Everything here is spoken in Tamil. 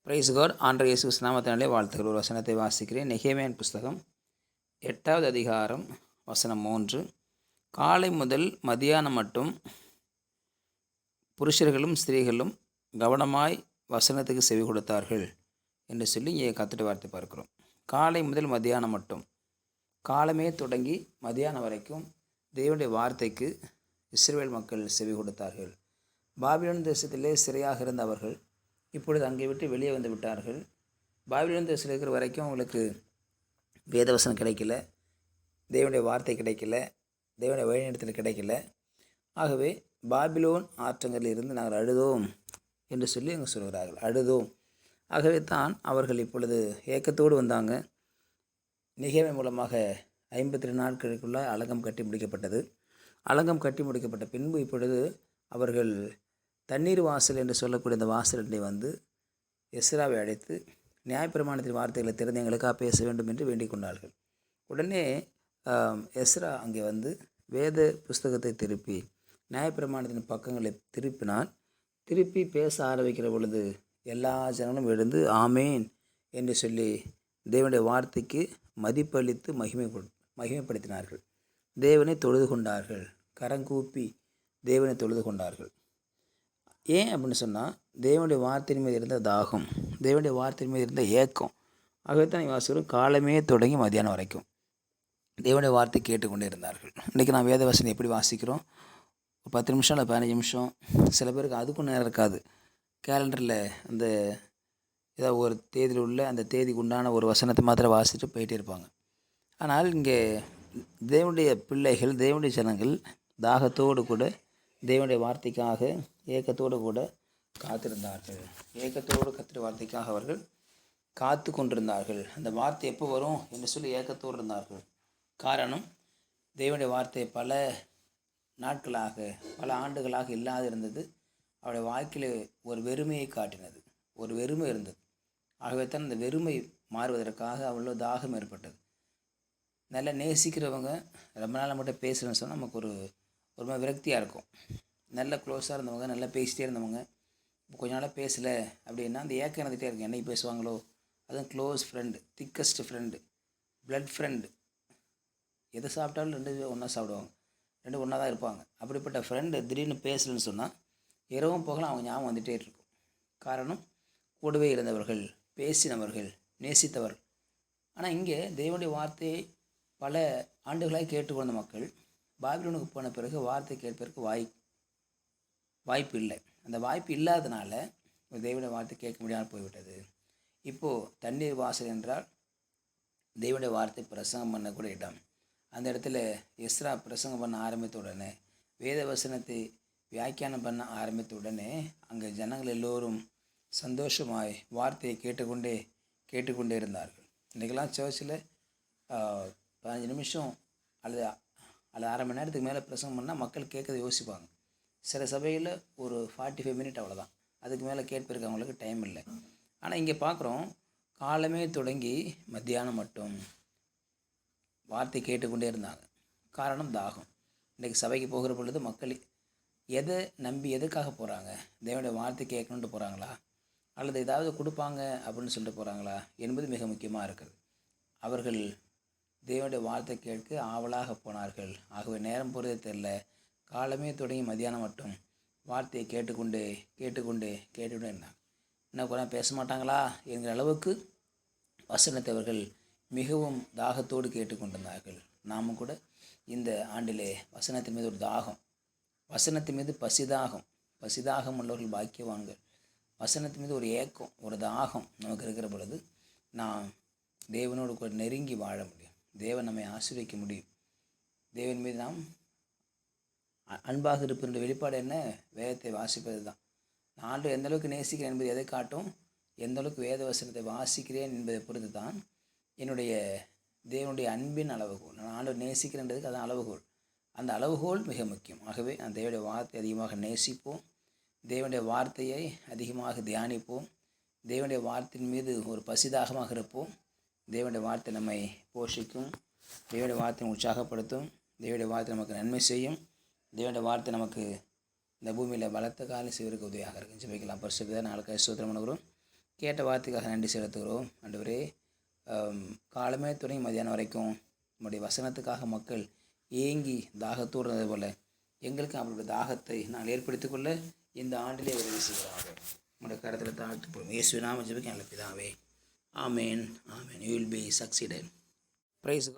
Price God. ஆண்டவர் இயேசு கிறிஸ்து நாமத்தினாலே வாழ்த்துக்கள். ஒரு வசனத்தை வாசிக்கிறேன். நெகேமியாவின் புஸ்தகம் 8வது அதிகாரம் வசனம் 3. காலை முதல் மதியானம் மட்டும் புருஷர்களும் ஸ்திரீகளும் கவனமாய் வசனத்துக்கு செவி கொடுத்தார்கள் என்று சொல்லி இங்கே கர்த்தருடைய வார்த்தை பார்க்கிறோம். காலை முதல் மதியானம் மட்டும், காலமே தொடங்கி மதியானம் வரைக்கும் தேவனுடைய வார்த்தைக்கு இஸ்ரவேல் மக்கள் செவி கொடுத்தார்கள். பாபிலோன் தேசத்திலே சிறையாக இருந்த அவர்கள் இப்பொழுது அங்கே விட்டு வெளியே வந்து விட்டார்கள். பாபிலோன் தேசத்தில் இருக்கிற வரைக்கும் அவங்களுக்கு வேதவசனம் கிடைக்கல, தேவனுடைய வார்த்தை கிடைக்கல, தேவனுடைய வழிநடத்தல் கிடைக்கல. ஆகவே பாபிலோன் ஆற்றங்களில் இருந்து நாங்கள் அழுதோம் என்று சொல்லி அங்கே சொல்கிறார்கள். அழுதோம். ஆகவே தான் அவர்கள் இப்பொழுது ஏக்கத்தோடு வந்தாங்க. நெகேமியா மூலமாக 52 நாட்களுக்குள்ள அலங்கம் கட்டி முடிக்கப்பட்டது. அலங்கம் கட்டி முடிக்கப்பட்ட பின்பு இப்பொழுது அவர்கள் தண்ணீர் வாசல் என்று சொல்லக்கூடிய இந்த வாசலினை வந்து எஸ்ராவை அழைத்து நியாயப்பிரமாணத்தின் வார்த்தைகளை திறந்து எங்களுக்காக பேச வேண்டும் என்று வேண்டிக் கொண்டார்கள். உடனே எஸ்ரா அங்கே வந்து வேத புஸ்தகத்தை திருப்பி நியாயப்பிரமாணத்தின் பக்கங்களை திருப்பினால், திருப்பி பேச ஆரம்பிக்கிற பொழுது எல்லா ஜனங்களும் எழுந்து ஆமேன் என்று சொல்லி தேவனுடைய வார்த்தைக்கு மதிப்பளித்து மகிமைப்படுத்தினார்கள். தேவனை தொழுது கொண்டார்கள். கரங்கூப்பி தேவனை தொழுது கொண்டார்கள். ஏன் அப்படின்னு சொன்னால், தேவனுடைய வார்த்தையின் மீது இருந்த தாகம், தேவனுடைய வார்த்தையின் மீது இருந்த ஏக்கம். ஆகவே தான் வாசிக்கிறோம், காலமே தொடங்கி மதியானம் வரைக்கும் தேவனுடைய வார்த்தை கேட்டுக்கொண்டே இருந்தார்கள். இன்றைக்கி நான் வேதவசனம் எப்படி வாசிக்கிறோம்? ஒரு 10 நிமிஷம் இல்லை 15 நிமிஷம், சில பேருக்கு அதுக்கும் நேரம் இருக்காது. கேலண்டரில் அந்த ஏதாவது ஒரு தேதியில் உள்ள அந்த தேதிக்கு உண்டான ஒரு வசனத்தை மாத்திரம் வாசிட்டு போயிட்டே இருப்பாங்க. ஆனால் இங்கே தேவனுடைய பிள்ளைகள், தேவனுடைய ஜனங்கள் தாகத்தோடு கூட தேவனுடைய வார்த்தைக்காக ஏக்கத்தோடு கூட காத்திருந்தார்கள். ஏக்கத்தோடு கர்த்தருடைய வார்த்தைக்காக அவர்கள் காத்து கொண்டிருந்தார்கள். அந்த வார்த்தை எப்போ வரும் என்று சொல்லி ஏக்கத்தோடு இருந்தார்கள். காரணம், தேவனுடைய வார்த்தை பல நாட்களாக, பல ஆண்டுகளாக இல்லாது இருந்தது. அவருடைய வாழ்க்கையில் ஒரு வெறுமையை காட்டினது, ஒரு வெறுமை இருந்தது. ஆகவே தான் அந்த வெறுமை மாறுவதற்காக அவ்வளோ தாகம் ஏற்பட்டது. நல்லா நேசிக்கிறவங்க ரொம்ப நாள் நம்மகிட்ட பேசுகிறேன்னு சொன்னால் நமக்கு ஒரு மாதிரி விரக்தியாக இருக்கும். நல்ல க்ளோஸாக இருந்தவங்க, நல்லா பேசிகிட்டே இருந்தவங்க இப்போ கொஞ்ச நாளாக பேசலை அப்படின்னா அந்த ஏக்கம் இருந்துகிட்டே இருக்கும். என்னைக்கு பேசுவாங்களோ, அதுவும் close friend, thickest friend, blood friend. எதை சாப்பிட்டாலும் 2 ஒன்றா சாப்பிடுவாங்க, 2 ஒன்றா தான் இருப்பாங்க. அப்படிப்பட்ட ஃப்ரெண்டு திடீர்னு பேசலைன்னு சொன்னால் இரவும் போகலாம் அவங்க ஞாபகம் வந்துகிட்டே இருக்கும். காரணம், கூடவே இருந்தவர்கள், பேசினவர்கள், நேசித்தவர்கள். ஆனால் இங்கே தேவனுடைய வார்த்தையை பல ஆண்டுகளாக கேட்டுக்கொண்ட மக்கள் பாபிலோனுக்கு போன பிறகு வார்த்தை கேட்பதற்கு வாய்ப்பு இல்லை. அந்த வாய்ப்பு இல்லாதனால தேவனுடைய வார்த்தை கேட்க முடியாமல் போய்விட்டது. இப்போது தண்ணீர் வாசல் என்றால் தேவனுடைய வார்த்தை பிரசங்கம் பண்ணக்கூட இடம். அந்த இடத்துல எஸ்ரா பிரசங்கம் பண்ண ஆரம்பித்த உடனே, வேத வசனத்தை வியாக்கியானம் பண்ண ஆரம்பித்த உடனே அங்கே ஜனங்கள் எல்லோரும் சந்தோஷமாய் வார்த்தையை கேட்டுக்கொண்டே இருந்தார்கள். இன்றைக்கெல்லாம் சர்ச்சில் 15 நிமிஷம் அல்லது அரை மணி நேரத்துக்கு மேலே பிரசங்கம் பண்ணால் மக்கள் கேட்கறத யோசிப்பாங்க. சில சபையில் ஒரு 45 மினிட் அவ்வளோதான், அதுக்கு மேலே கேட்பதற்கு அவங்களுக்கு டைம் இல்லை. ஆனால் இங்கே பார்க்குறோம், காலமே தொடங்கி மத்தியானம் மட்டும் வார்த்தை கேட்டுக்கொண்டே இருந்தாங்க. காரணம் தாகம். இன்றைக்கி சபைக்கு போகிற பொழுது மக்கள் எதை நம்பி எதுக்காக போகிறாங்க? தேவனுடைய வார்த்தை கேட்கணுன்ட்டு போகிறாங்களா, அல்லது ஏதாவது கொடுப்பாங்க அப்படின்னு சொல்லிட்டு போகிறாங்களா என்பது மிக முக்கியமாக இருக்குது. அவர்கள் தேவனுடைய வார்த்தை கேட்க ஆவலாக போனார்கள். ஆகவே நேரம் போகிறதே தெரில. காலமே தொடங்கி மதியானம் மட்டும் வார்த்தையை கேட்டுக்கொண்டே இருந்தாங்க. இன்னும் கூட பேச மாட்டாங்களா என்கிற அளவுக்கு வசனத்தை அவர்கள் மிகவும் தாகத்தோடு கேட்டுக்கொண்டிருந்தார்கள். நாமும் கூட இந்த ஆண்டிலே வசனத்தின் மீது ஒரு தாகம், வசனத்தின் மீது பசிதாகம் உள்ளவர்கள் பாக்கியவான்கள். வசனத்தின் மீது ஒரு ஏக்கம், ஒரு தாகம் நமக்கு இருக்கிற பொழுது நாம் தேவனோடு கூட நெருங்கி வாழ முடியும். தேவன் நம்மை ஆசீர்வதிக்க முடியும். தேவன் மீது நாம் அன்பாக இருப்பதனுடைய வெளிப்பாடு என்ன? வேதத்தை வாசிப்பது தான். நான் எந்தளவுக்கு நேசிக்கிறேன் என்பது எதை காட்டும்? எந்தளவுக்கு வேத வசனத்தை வாசிக்கிறேன் என்பதை பொறுத்து தான் என்னுடைய தேவனுடைய அன்பின் அளவுகோல். நான் ஆண்டவர் நேசிக்கிறேன்றதுக்கு அதான் அளவுகோல். அந்த அளவுகோல் மிக முக்கியம். ஆகவே அந்த தேவனுடைய வார்த்தை அதிகமாக நேசிப்போம், தேவனுடைய வார்த்தையை அதிகமாக தியானிப்போம், தேவனுடைய வார்த்தையின் மீது ஒரு பசிதாகமாக இருப்போம். தேவனுடைய வார்த்தை நம்மை போஷிக்கும், தேவனுடைய வார்த்தை உற்சாகப்படுத்தும், தேவனுடைய வார்த்தை நமக்கு நன்மை செய்யும், தேவனுடைய வார்த்தை நமக்கு இந்த பூமியில் பலத்த காலம் செய்வதற்கு உதவியாக இருக்கும். ஜெபிக்கலாம். பரிசுத்த நாளுக்காக ஸ்தோத்திரம் பண்ணுகிறோம். கேட்ட வார்த்தைக்காக நன்றி செலுத்துகிறோம். ஆண்டவரே, காலமே தொடங்கி மதியானம் வரைக்கும் நம்முடைய வசனத்துக்காக மக்கள் ஏங்கி தாகத்தோடு இருந்தது போல் எங்களுக்கும் அவருடைய தாகத்தை நான் ஏற்படுத்திக் கொள்ள இந்த ஆண்டிலே உதவி செய்கிறாங்க. உங்களுடைய கருத்தில் தாழ்த்து போடும் இயேசுவின் நாமத்தில் ஜெபிக்கிறேன் நல்ல பிதாவே. ஆமேன், ஆமேன். You will be succeeded. Price